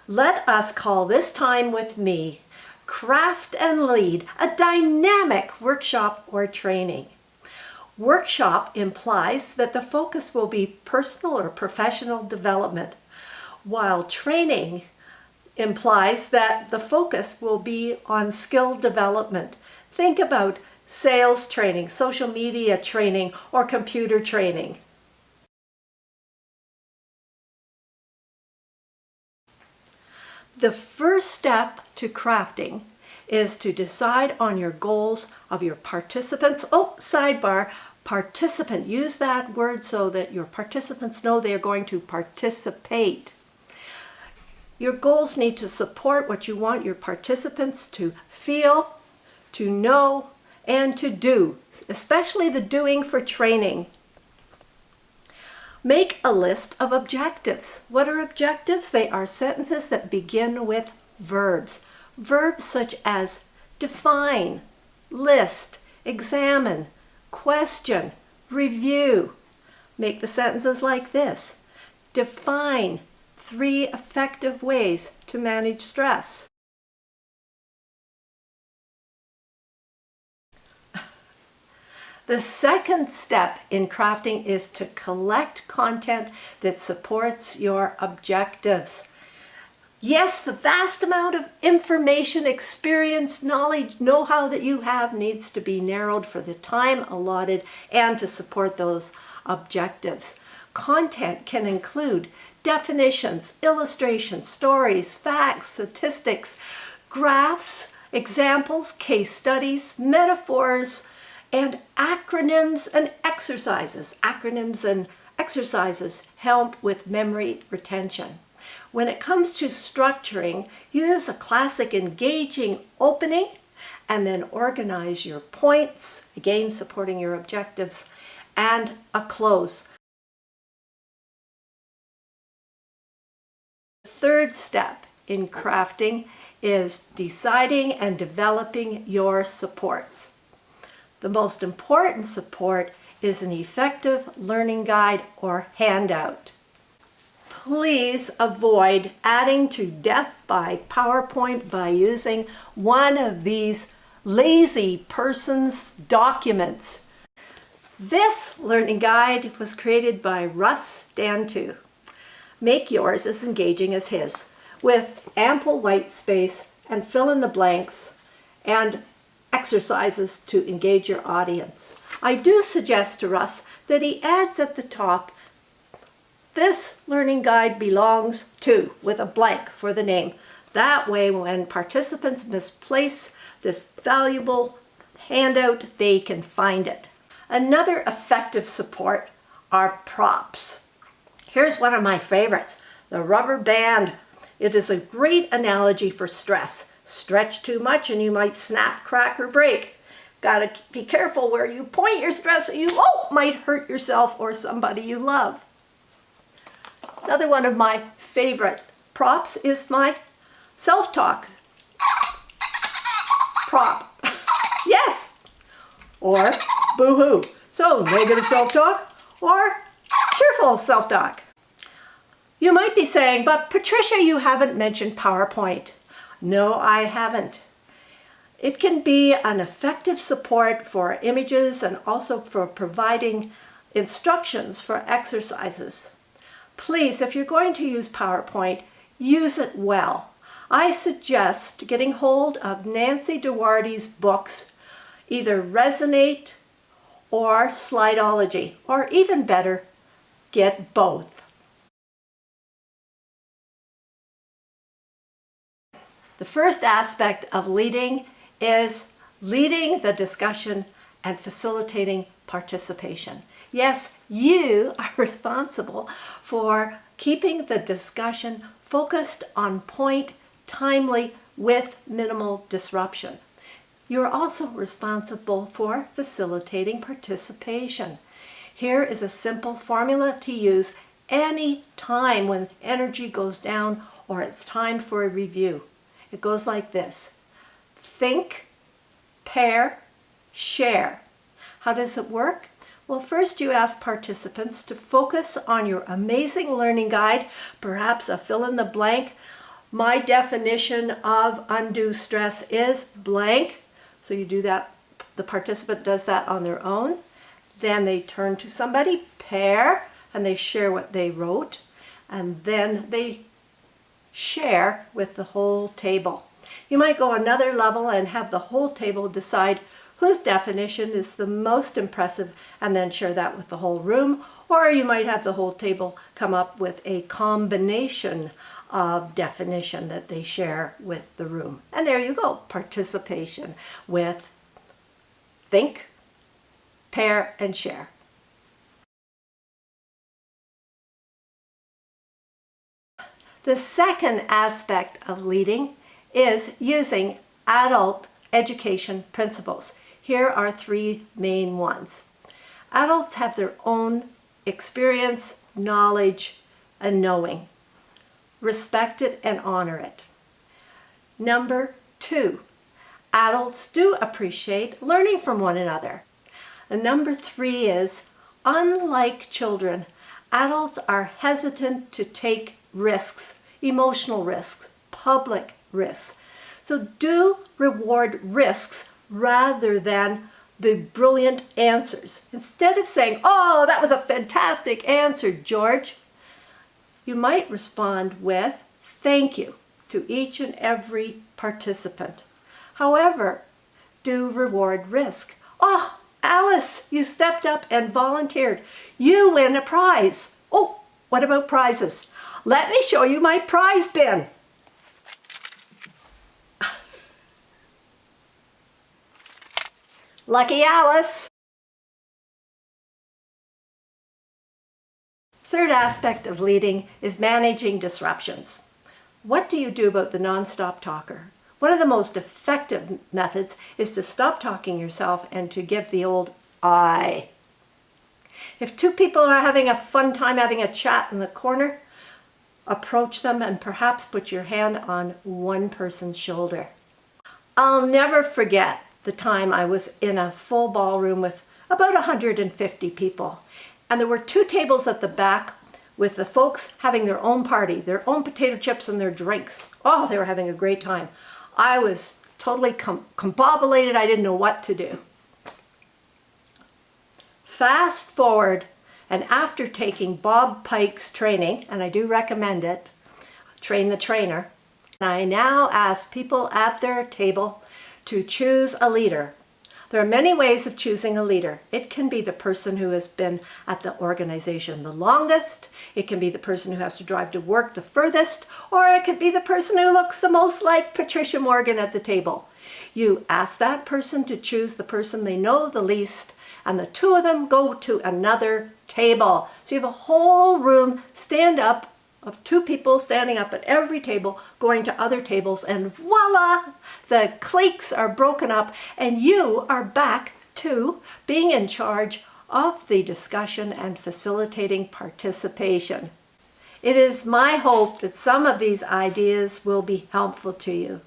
Let us call this time with me Craft and Lead, a dynamic workshop or training. Workshop implies that the focus will be personal or professional development, while training implies that the focus will be on skill development. Think about sales training, social media training, or computer training. The first step to crafting is to decide on your goals of your participants. Oh, sidebar, participant. Use that word so that your participants know they are going to participate. Your goals need to support what you want your participants to feel, to know, and to do, especially the doing for training. Make a list of objectives. What are objectives? They are sentences that begin with verbs. Verbs such as define, list, examine, question, review. Make the sentences like this. Define 3 effective ways to manage stress. The second step in crafting is to collect content that supports your objectives. Yes, the vast amount of information, experience, knowledge, know-how that you have needs to be narrowed for the time allotted and to support those objectives. Content can include definitions, illustrations, stories, facts, statistics, graphs, examples, case studies, metaphors, and acronyms and exercises. Acronyms and exercises help with memory retention. When it comes to structuring, use a classic engaging opening and then organize your points, again supporting your objectives, and a close. The third step in crafting is deciding and developing your supports. The most important support is an effective learning guide or handout. Please avoid adding to death by PowerPoint by using one of these lazy person's documents. This learning guide was created by Russ Dantu. Make yours as engaging as his, with ample white space and fill in the blanks and exercises to engage your audience. I do suggest to Russ that he adds at the top, "This learning guide belongs to," with a blank for the name. That way, when participants misplace this valuable handout, they can find it. Another effective support are props. Here's one of my favorites, the rubber band. It is a great analogy for stress. Stretch too much and you might snap, crack, or break. Gotta be careful where you point your stress or you might hurt yourself or somebody you love. Another one of my favorite props is my self-talk prop. Yes! Or boo-hoo. So negative self-talk or cheerful self-talk. You might be saying, but Patricia, you haven't mentioned PowerPoint. No, I haven't. It can be an effective support for images and also for providing instructions for exercises. Please, if you're going to use PowerPoint, use it well. I suggest getting hold of Nancy Duarte's books, either Resonate or Slideology, or even better, get both. The first aspect of leading is leading the discussion and facilitating participation. Yes, you are responsible for keeping the discussion focused on point, timely, with minimal disruption. You're also responsible for facilitating participation. Here is a simple formula to use any time when energy goes down or it's time for a review. It goes like this: think, pair, share. How does it work? Well, first you ask participants to focus on your amazing learning guide, perhaps a fill-in-the-blank My definition of undue stress is blank. So you do that, the participant does that on their own. Then they turn to somebody, pair, and they share what they wrote. And then they share with the whole table. You might go another level and have the whole table decide whose definition is the most impressive and then share that with the whole room. Or you might have the whole table come up with a combination of definition that they share with the room. And there you go, participation with think, pair, and share. The second aspect of leading is using adult education principles. Here are three main ones. Adults have their own experience, knowledge, and knowing. Respect it and honor it. Number 2, adults do appreciate learning from one another. And number 3 is, unlike children, adults are hesitant to take risks, emotional risks, public risks. So do reward risks rather than the brilliant answers. Instead of saying, "Oh, that was a fantastic answer, George," you might respond with, "Thank you," to each and every participant. However, do reward risk. "Oh, Alice, you stepped up and volunteered. You win a prize." "Oh, what about prizes? Let me show you my prize bin." Lucky Alice. Third aspect of leading is managing disruptions. What do you do about the non-stop talker? One of the most effective methods is to stop talking yourself and to give the old I. If two people are having a fun time having a chat in the corner, approach them and perhaps put your hand on one person's shoulder. I'll never forget the time I was in a full ballroom with about 150 people. And there were 2 tables at the back with the folks having their own party, their own potato chips and their drinks. Oh, they were having a great time. I was totally combobulated. I didn't know what to do. Fast forward, and after taking Bob Pike's training, and I do recommend it, Train the Trainer, I now ask people at their table to choose a leader. There are many ways of choosing a leader. It can be the person who has been at the organization the longest, it can be the person who has to drive to work the furthest, or it could be the person who looks the most like Patricia Morgan at the table. You ask that person to choose the person they know the least, and the 2 of them go to another table. So you have a whole room stand up of 2 people standing up at every table, going to other tables, and voila, the cliques are broken up and you are back to being in charge of the discussion and facilitating participation. It is my hope that some of these ideas will be helpful to you.